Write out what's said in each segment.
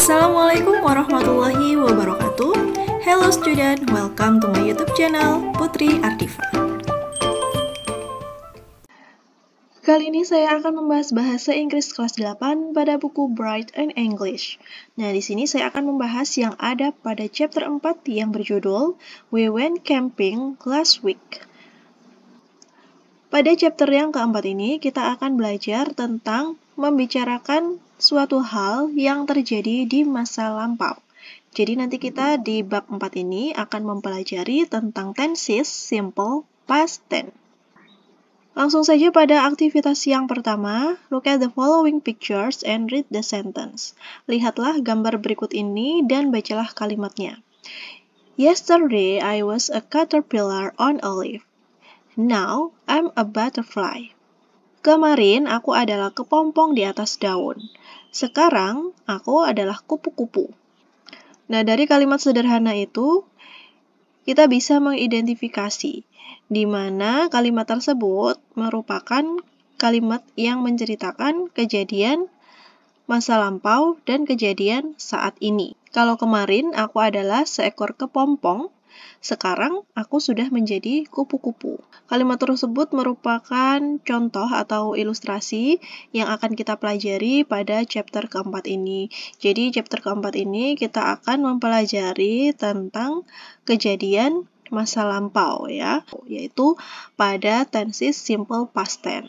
Assalamualaikum warahmatullahi wabarakatuh. Hello student, welcome to my YouTube channel Putri Ardifa. Kali ini saya akan membahas bahasa Inggris kelas 8 pada buku Bright and English. Nah, di sini saya akan membahas yang ada pada chapter 4 yang berjudul We Went Camping Last Week. Pada chapter yang keempat ini, kita akan belajar tentang membicarakan suatu hal yang terjadi di masa lampau. Jadi nanti kita di bab 4 ini akan mempelajari tentang tenses simple past tense. Langsung saja pada aktivitas yang pertama, look at the following pictures and read the sentence. Lihatlah gambar berikut ini dan bacalah kalimatnya. Yesterday I was a caterpillar on a leaf. Now I'm a butterfly. Kemarin aku adalah kepompong di atas daun. Sekarang aku adalah kupu-kupu. Nah, dari kalimat sederhana itu, kita bisa mengidentifikasi di mana kalimat tersebut merupakan kalimat yang menceritakan kejadian masa lampau dan kejadian saat ini. Kalau kemarin aku adalah seekor kepompong, sekarang aku sudah menjadi kupu-kupu. Kalimat tersebut merupakan contoh atau ilustrasi yang akan kita pelajari pada chapter keempat ini. Jadi chapter keempat ini kita akan mempelajari tentang kejadian masa lampau ya, yaitu pada tenses simple past tense.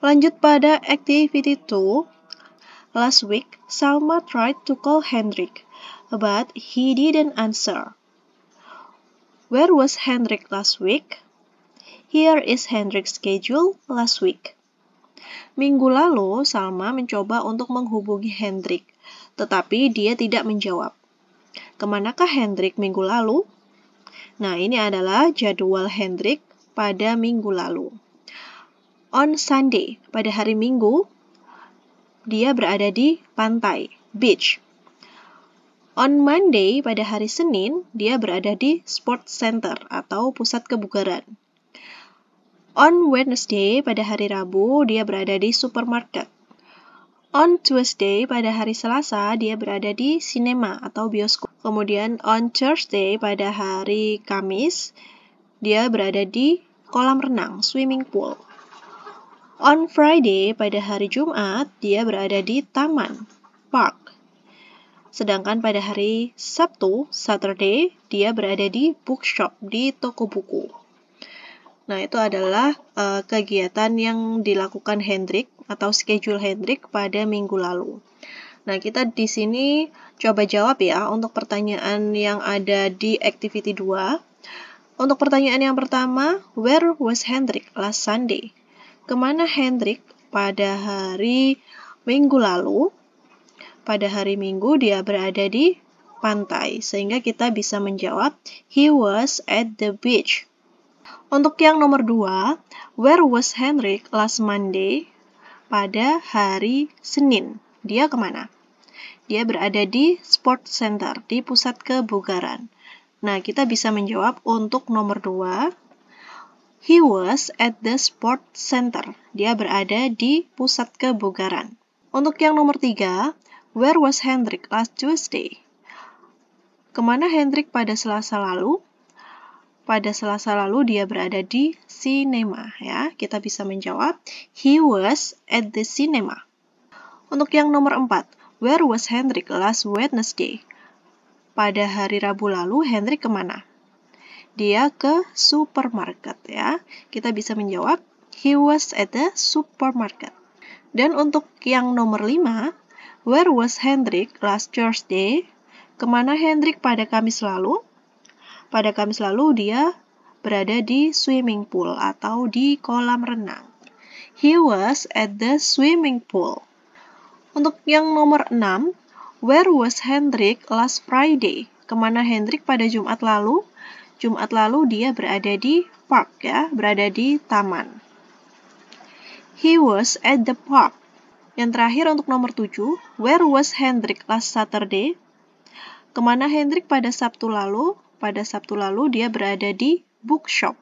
Lanjut pada activity 2. Last week, Salma tried to call Hendrik, but he didn't answer. Where was Hendrik last week? Here is Hendrik's schedule last week. Minggu lalu, Salma mencoba untuk menghubungi Hendrik, tetapi dia tidak menjawab. Kemanakah Hendrik minggu lalu? Nah, ini adalah jadwal Hendrik pada minggu lalu. On Sunday, pada hari Minggu, dia berada di pantai, beach. On Monday, pada hari Senin, dia berada di sports center atau pusat kebugaran. On Wednesday, pada hari Rabu, dia berada di supermarket. On Tuesday, pada hari Selasa, dia berada di sinema atau bioskop. Kemudian on Thursday, pada hari Kamis, dia berada di kolam renang, swimming pool. On Friday, pada hari Jumat, dia berada di taman, park. Sedangkan pada hari Sabtu, Saturday, dia berada di bookshop, di toko buku. Nah, itu adalah kegiatan yang dilakukan Hendrik atau schedule Hendrik pada minggu lalu. Nah, kita di sini coba jawab ya untuk pertanyaan yang ada di activity 2. Untuk pertanyaan yang pertama, where was Hendrik last Sunday? Kemana Hendrik pada hari minggu lalu? Pada hari Minggu dia berada di pantai, sehingga kita bisa menjawab he was at the beach. Untuk yang nomor 2, where was Hendrik last Monday? Pada hari Senin, dia kemana? Dia berada di sports center, di pusat kebugaran. Nah, kita bisa menjawab untuk nomor 2, he was at the sports center. Dia berada di pusat kebugaran. Untuk yang nomor 3, where was Hendrik last Tuesday? Kemana Hendrik pada Selasa lalu? Pada Selasa lalu dia berada di sinema ya. Kita bisa menjawab he was at the cinema. Untuk yang nomor 4, where was Hendrik last Wednesday? Pada hari Rabu lalu Hendrik kemana? Dia ke supermarket ya. Kita bisa menjawab he was at the supermarket. Dan untuk yang nomor 5, where was Hendrik last Thursday? Kemana Hendrik pada Kamis lalu? Pada Kamis lalu dia berada di swimming pool atau di kolam renang. He was at the swimming pool. Untuk yang nomor 6, where was Hendrik last Friday? Kemana Hendrik pada Jumat lalu? Jumat lalu dia berada di park ya, berada di taman. He was at the park. Yang terakhir untuk nomor 7, where was Hendrik last Saturday? Kemana Hendrik pada Sabtu lalu? Pada Sabtu lalu dia berada di bookshop.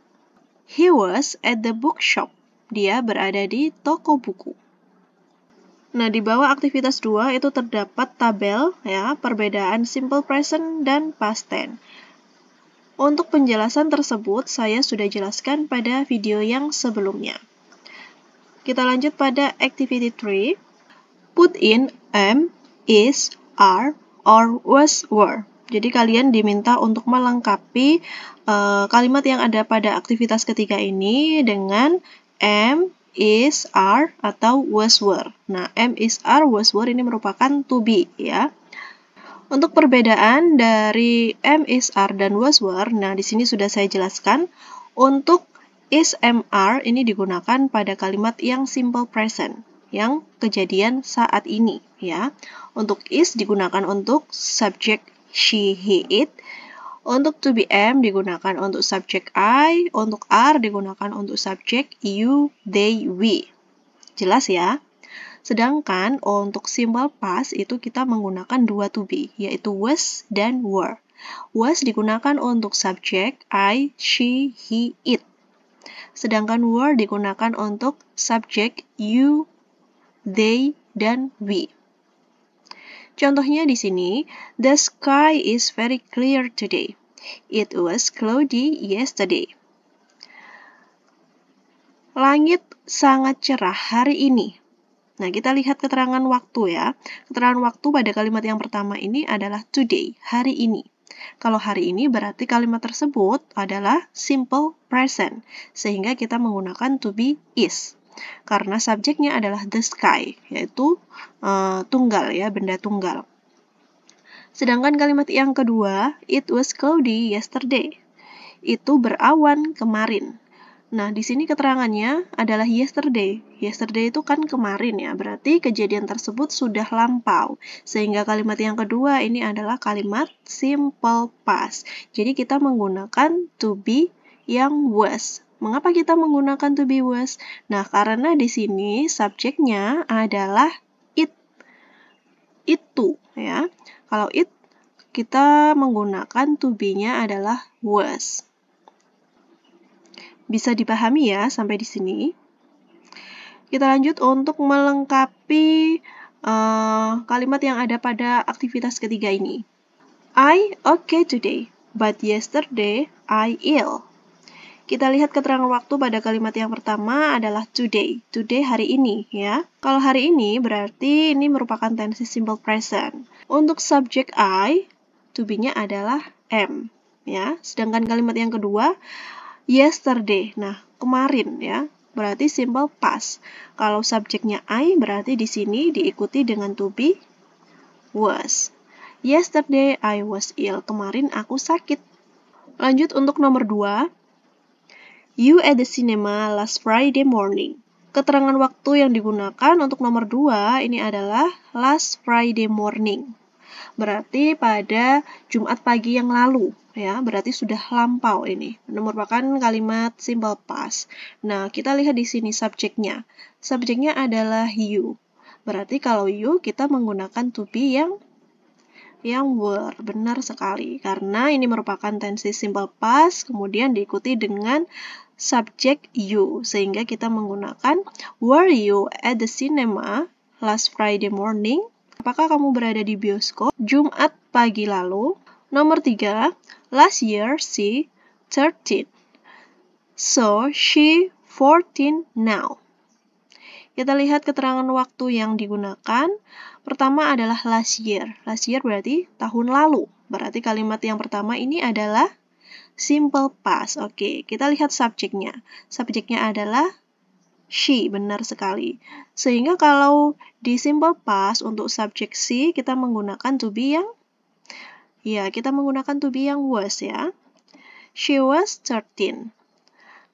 He was at the bookshop. Dia berada di toko buku. Nah, di bawah aktivitas 2 itu terdapat tabel ya, perbedaan simple present dan past tense. Untuk penjelasan tersebut, saya sudah jelaskan pada video yang sebelumnya. Kita lanjut pada activity 3. Put in am, is, are, or was, were. Jadi kalian diminta untuk melengkapi kalimat yang ada pada aktivitas ketiga ini dengan am, is, are, atau was, were. Nah, am, is, are, was, were ini merupakan to be ya. Untuk perbedaan dari am, is, are, dan was, were, nah di sini sudah saya jelaskan. Untuk is, am, are ini digunakan pada kalimat yang simple present, yang kejadian saat ini ya. Untuk is digunakan untuk subjek she, he, it. Untuk to be am digunakan untuk subjek I, untuk are digunakan untuk subjek you, they, we. Jelas ya? Sedangkan untuk simple past itu kita menggunakan dua to be, yaitu was dan were. Was digunakan untuk subjek I, she, he, it. Sedangkan were digunakan untuk subjek you, they, dan we. Contohnya di sini, the sky is very clear today. It was cloudy yesterday. Langit sangat cerah hari ini. Nah, kita lihat keterangan waktu ya. Keterangan waktu pada kalimat yang pertama ini adalah today, hari ini. Kalau hari ini berarti kalimat tersebut adalah simple present, sehingga kita menggunakan to be is. Karena subjeknya adalah the sky, yaitu tunggal ya, benda tunggal. Sedangkan kalimat yang kedua, it was cloudy yesterday. Itu berawan kemarin. Nah, di sini keterangannya adalah yesterday. Yesterday itu kan kemarin ya, berarti kejadian tersebut sudah lampau. Sehingga kalimat yang kedua ini adalah kalimat simple past. Jadi kita menggunakan to be yang was. Mengapa kita menggunakan to be was? Nah, karena di sini subjeknya adalah it. Itu ya. Kalau it kita menggunakan to be-nya adalah was. Bisa dipahami ya sampai di sini. Kita lanjut untuk melengkapi kalimat yang ada pada aktivitas ketiga ini. I okay today, but yesterday I ill. Kita lihat keterangan waktu pada kalimat yang pertama adalah today. Today hari ini ya. Kalau hari ini berarti ini merupakan tense simple present. Untuk subjek I, to be-nya adalah am ya. Sedangkan kalimat yang kedua yesterday. Nah, kemarin ya. Berarti simple past. Kalau subjeknya I berarti di sini diikuti dengan to be was. Yesterday I was ill. Kemarin aku sakit. Lanjut untuk nomor 2. You at the cinema last Friday morning. Keterangan waktu yang digunakan untuk nomor 2 ini adalah last Friday morning. Berarti pada Jumat pagi yang lalu ya, berarti sudah lampau ini. Merupakan kalimat simple past. Nah, kita lihat di sini subjeknya. Subjeknya adalah you. Berarti kalau you kita menggunakan to be yang were. Benar sekali. Karena ini merupakan tense simple past kemudian diikuti dengan subjek you, sehingga kita menggunakan were you at the cinema last Friday morning? Apakah kamu berada di bioskop Jumat pagi lalu? Nomor 3, last year she 13, so she 14 now. Kita lihat keterangan waktu yang digunakan. Pertama adalah last year. Last year berarti tahun lalu. Berarti kalimat yang pertama ini adalah simple past. Oke, kita lihat subjeknya. Subjeknya adalah she, benar sekali. Sehingga kalau di simple past untuk subjek she kita menggunakan to be kita menggunakan to be yang was ya. She was 13.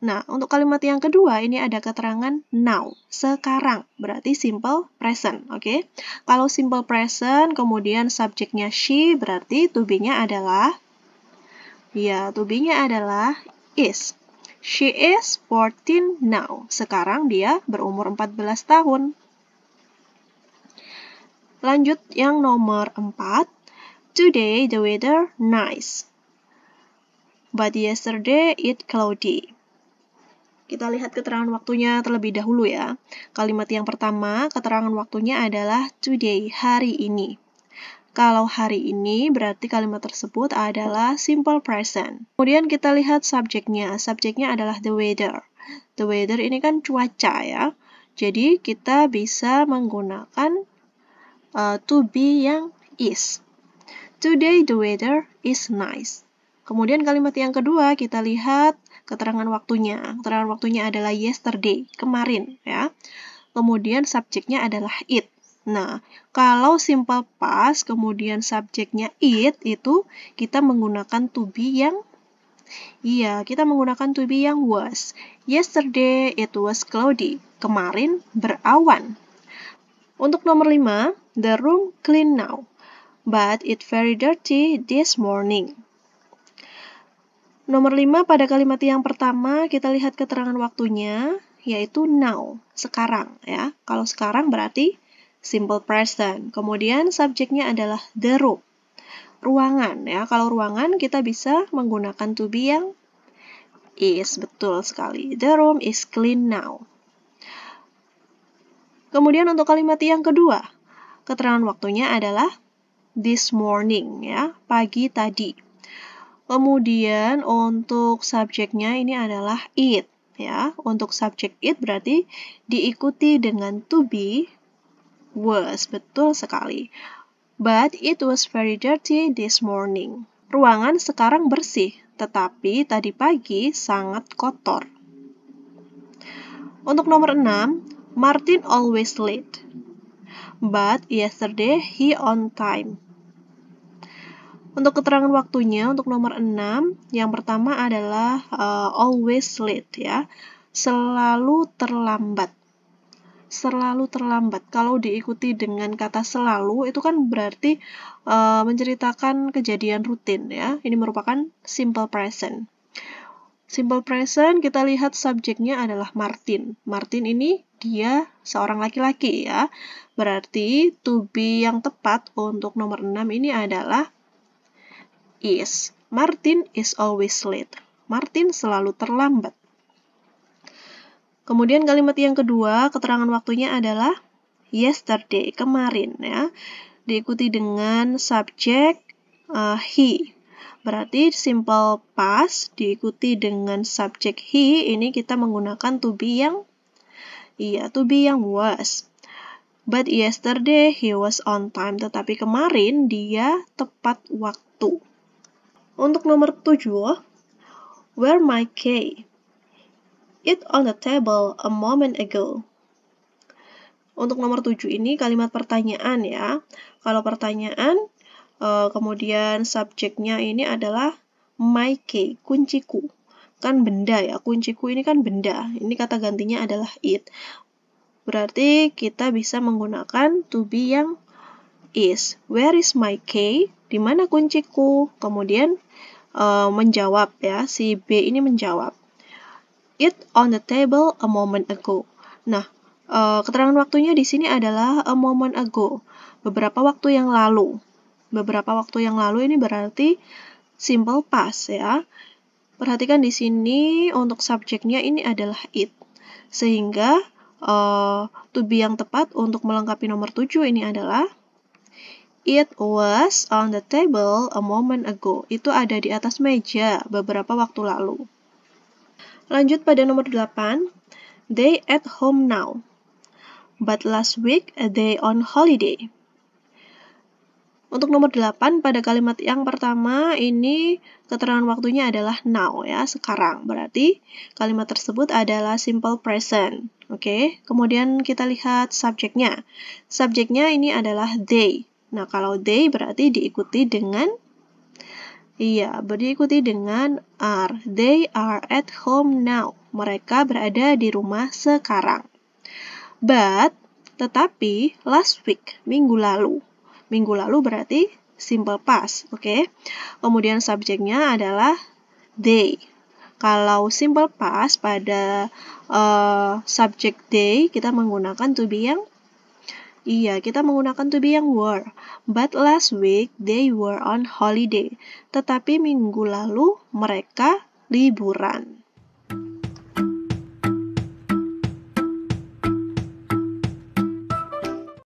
Nah, untuk kalimat yang kedua ini ada keterangan now, sekarang. Berarti simple present, oke? Kalau simple present kemudian subjeknya she berarti to be-nya adalah to be-nya adalah is. She is 14 now. Sekarang dia berumur 14 tahun. Lanjut yang nomor 4. Today the weather nice. But yesterday it cloudy. Kita lihat keterangan waktunya terlebih dahulu ya. Kalimat yang pertama, keterangan waktunya adalah today, hari ini. Kalau hari ini berarti kalimat tersebut adalah simple present. Kemudian kita lihat subjeknya. Subjeknya adalah the weather. The weather ini kan cuaca ya. Jadi kita bisa menggunakan to be yang is. Today the weather is nice. Kemudian kalimat yang kedua kita lihat keterangan waktunya. Keterangan waktunya adalah yesterday, kemarin ya. Kemudian subjeknya adalah it. Nah, kalau simple past kemudian subjeknya it itu kita menggunakan to be yang kita menggunakan to be yang was. Yesterday it was cloudy. Kemarin berawan. Untuk nomor 5, the room clean now, but it's very dirty this morning. Nomor 5 pada kalimat yang pertama kita lihat keterangan waktunya yaitu now, sekarang ya. Kalau sekarang berarti simple present. Kemudian subjeknya adalah the room, ruangan ya. Kalau ruangan kita bisa menggunakan to be yang is, betul sekali. The room is clean now. Kemudian untuk kalimat yang kedua, keterangan waktunya adalah this morning ya, pagi tadi. Kemudian untuk subjeknya ini adalah it ya. Untuk subjek it berarti diikuti dengan to be was, betul sekali. But it was very dirty this morning. Ruangan sekarang bersih, tetapi tadi pagi sangat kotor. Untuk nomor 6, Martin always late, but yesterday he on time. Untuk keterangan waktunya, untuk nomor 6, yang pertama adalah always late ya, selalu terlambat. Selalu terlambat. Kalau diikuti dengan kata selalu, itu kan berarti menceritakan kejadian rutin ya. Ini merupakan simple present. Simple present, kita lihat subjeknya adalah Martin. Martin ini dia seorang laki-laki ya. Berarti to be yang tepat untuk nomor 6 ini adalah is. Martin is always late. Martin selalu terlambat. Kemudian kalimat yang kedua, keterangan waktunya adalah yesterday, kemarin ya. Diikuti dengan subjek he. Berarti simple past diikuti dengan subjek he, ini kita menggunakan to be yang to be yang was. But yesterday he was on time. Tetapi kemarin dia tepat waktu. Untuk nomor 7, where my key? It on the table a moment ago. Untuk nomor 7 ini kalimat pertanyaan ya. Kalau pertanyaan, kemudian subjeknya ini adalah my key, kunciku. Kan benda ya, kunciku ini kan benda. Ini kata gantinya adalah it. Berarti kita bisa menggunakan to be yang is. Where is my key? Di mana kunciku? Kemudian menjawab ya, si B ini menjawab. It on the table a moment ago. Nah, keterangan waktunya di sini adalah a moment ago, beberapa waktu yang lalu. Beberapa waktu yang lalu ini berarti simple past ya. Perhatikan di sini untuk subjeknya ini adalah it. Sehingga to be yang tepat untuk melengkapi nomor 7 ini adalah it was on the table a moment ago. Itu ada di atas meja beberapa waktu lalu. Lanjut pada nomor 8. They at home now, but last week they on holiday. Untuk nomor 8 pada kalimat yang pertama ini keterangan waktunya adalah now ya, sekarang. Berarti kalimat tersebut adalah simple present. Oke. Kemudian kita lihat subjeknya. Subjeknya ini adalah they. Nah, kalau they berarti diikuti dengan diikuti dengan are. They are at home now. Mereka berada di rumah sekarang. But, tetapi, last week, minggu lalu. Minggu lalu berarti simple past, oke? Kemudian subjeknya adalah they. Kalau simple past pada subjek they, kita menggunakan to be yang kita menggunakan to be yang were. But last week, they were on holiday. Tetapi minggu lalu, mereka liburan.